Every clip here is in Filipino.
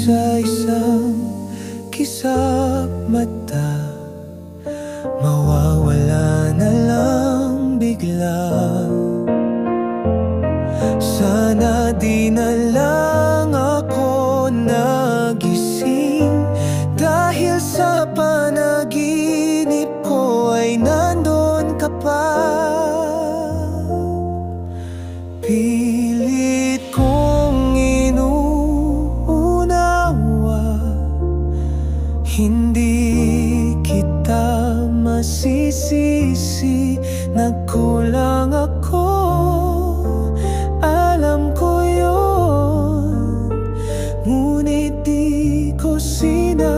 sa isang kisap mata, mawawala na lang bigla. Sana di na lang ako nagising, dahil sa panaginip ko ay nandun ka pa. Pilit kong inuunawa, hindi kita masisisi. Nagkulang ako, alam ko yun, ngunit di ko sinasadya.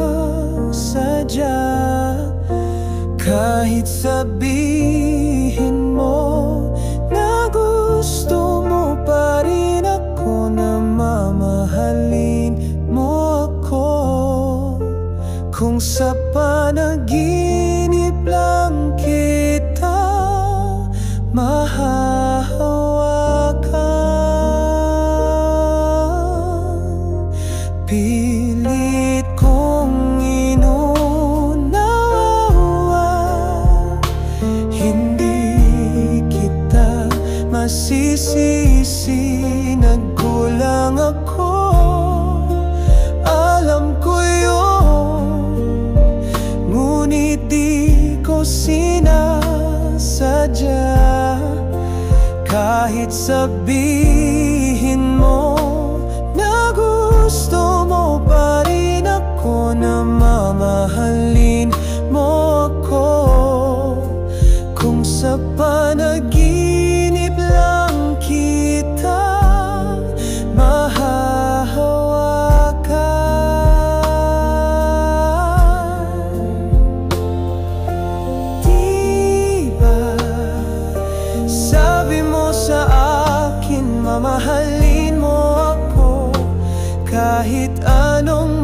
Kahit sabihin mo na gusto mo pa rin ako, na mamahalin mo ako, kung sa panaginip lang kita mahahawakan. Pilit kong inuunawa, hindi kita masisisi. Nagkulang ako, alam ko yun, ngunit di ko sinasadya. Kahit sabihin mo na gusto mo pa rin ako, na mamahalin mo ako, kung sa panaginip lang kita mahahawakan. Di ba sabi mo sa akin, mamahalin mo ako kahit anong